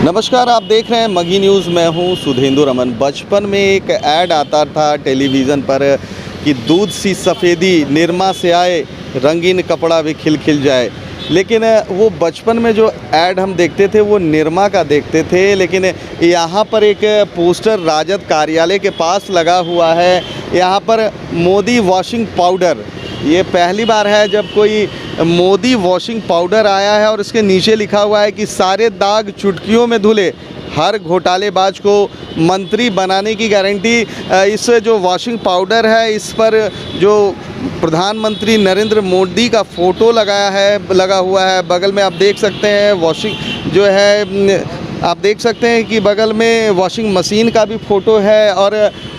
नमस्कार, आप देख रहे हैं मगी न्यूज़। मैं हूं सुधेंदु रमन। बचपन में एक ऐड आता था टेलीविज़न पर कि दूध सी सफ़ेदी निरमा से आए, रंगीन कपड़ा भी खिल खिल जाए। लेकिन वो बचपन में जो ऐड हम देखते थे वो निरमा का देखते थे, लेकिन यहाँ पर एक पोस्टर राजद कार्यालय के पास लगा हुआ है। यहाँ पर मोदी वॉशिंग पाउडर, ये पहली बार है जब कोई मोदी वॉशिंग पाउडर आया है और इसके नीचे लिखा हुआ है कि सारे दाग चुटकियों में धुले, हर घोटालेबाज को मंत्री बनाने की गारंटी। इस जो वॉशिंग पाउडर है इस पर जो प्रधानमंत्री नरेंद्र मोदी का फ़ोटो लगा हुआ है। बगल में आप देख सकते हैं वॉशिंग जो है, आप देख सकते हैं कि बगल में वॉशिंग मशीन का भी फ़ोटो है और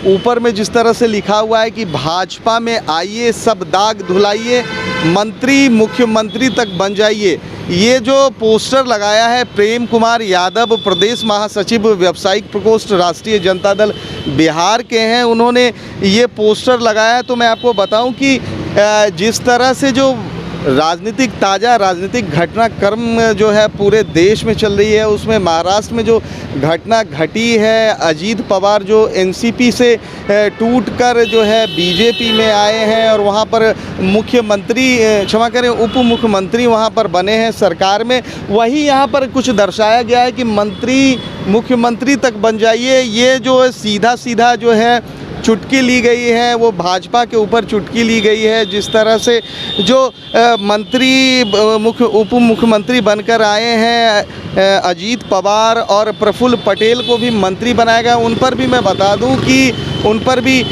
ऊपर में जिस तरह से लिखा हुआ है कि भाजपा में आइए, सब दाग धुलाइए, मंत्री मुख्यमंत्री तक बन जाइए। ये जो पोस्टर लगाया है प्रेम कुमार यादव, प्रदेश महासचिव व्यावसायिक प्रकोष्ठ राष्ट्रीय जनता दल बिहार के हैं, उन्होंने ये पोस्टर लगाया। तो मैं आपको बताऊं कि जिस तरह से जो ताज़ा राजनीतिक घटनाक्रम जो है पूरे देश में चल रही है, उसमें महाराष्ट्र में जो घटना घटी है, अजीत पवार जो एनसीपी से टूटकर जो है बीजेपी में आए हैं और वहाँ पर मुख्यमंत्री, क्षमा करें, उप मुख्यमंत्री वहाँ पर बने हैं सरकार में, वही यहाँ पर कुछ दर्शाया गया है कि मंत्री मुख्यमंत्री तक बन जाइए। ये जो सीधा जो है चुटकी ली गई है वो भाजपा के ऊपर चुटकी ली गई है। जिस तरह से जो मंत्री उप मुख्यमंत्री बनकर आए हैं अजीत पवार और प्रफुल्ल पटेल को भी मंत्री बनाया गया। उन पर भी मैं बता दूं कि उन पर भी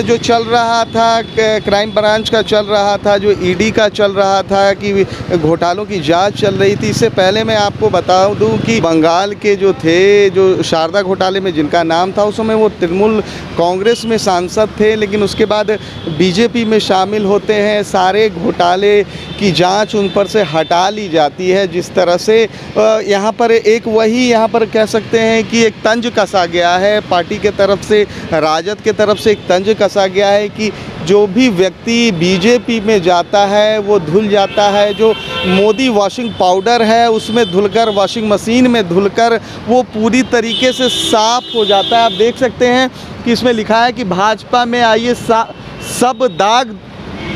जो चल रहा था, क्राइम ब्रांच का चल रहा था, जो ईडी का चल रहा था कि घोटालों की जांच चल रही थी। इससे पहले मैं आपको बता दूं कि बंगाल के जो थे, जो शारदा घोटाले में जिनका नाम था, उस समय वो तृणमूल कांग्रेस में सांसद थे, लेकिन उसके बाद बीजेपी में शामिल होते हैं। सारे घोटाले की जांच उन पर से हटा ली जाती है। जिस तरह से यहाँ पर यहाँ पर कह सकते हैं कि एक तंज कसा गया है पार्टी के तरफ से, राजद के तरफ से एक तंज कसा गया है कि जो भी व्यक्ति बीजेपी में जाता है वो धुल जाता है। जो मोदी वॉशिंग पाउडर है उसमें धुलकर, वॉशिंग मशीन में धुलकर वो पूरी तरीके से साफ़ हो जाता है। आप देख सकते हैं कि इसमें लिखा है कि भाजपा में आइए, सब दाग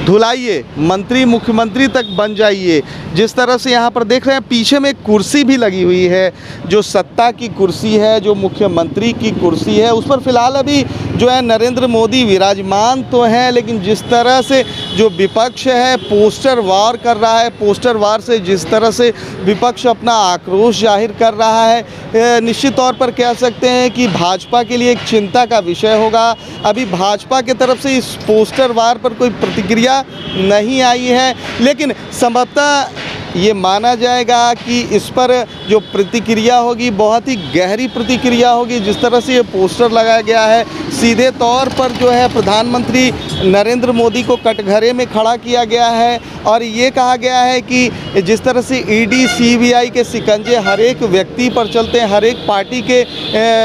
धुलाइए, मंत्री मुख्यमंत्री तक बन जाइए। जिस तरह से यहाँ पर देख रहे हैं पीछे में एक कुर्सी भी लगी हुई है, जो सत्ता की कुर्सी है, जो मुख्यमंत्री की कुर्सी है, उस पर फिलहाल अभी जो है नरेंद्र मोदी विराजमान तो हैं, लेकिन जिस तरह से जो विपक्ष है पोस्टर वार कर रहा है, पोस्टर वार से जिस तरह से विपक्ष अपना आक्रोश जाहिर कर रहा है, निश्चित तौर पर कह सकते हैं कि भाजपा के लिए एक चिंता का विषय होगा। अभी भाजपा की तरफ से इस पोस्टर वार पर कोई प्रतिक्रिया नहीं आई है, लेकिन संभवतः ये माना जाएगा कि इस पर जो प्रतिक्रिया होगी बहुत ही गहरी प्रतिक्रिया होगी। जिस तरह से ये पोस्टर लगाया गया है, सीधे तौर पर जो है प्रधानमंत्री नरेंद्र मोदी को कटघरे में खड़ा किया गया है और ये कहा गया है कि जिस तरह से ईडी सीबीआई के शिकंजे हर एक व्यक्ति पर चलते हैं, हर एक पार्टी के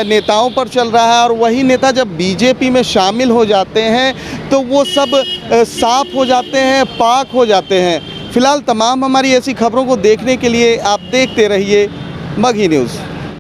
नेताओं पर चल रहा है, और वही नेता जब बीजेपी में शामिल हो जाते हैं तो वो सब साफ हो जाते हैं, पाक हो जाते हैं। फिलहाल तमाम हमारी ऐसी खबरों को देखने के लिए आप देखते रहिए मगी न्यूज़।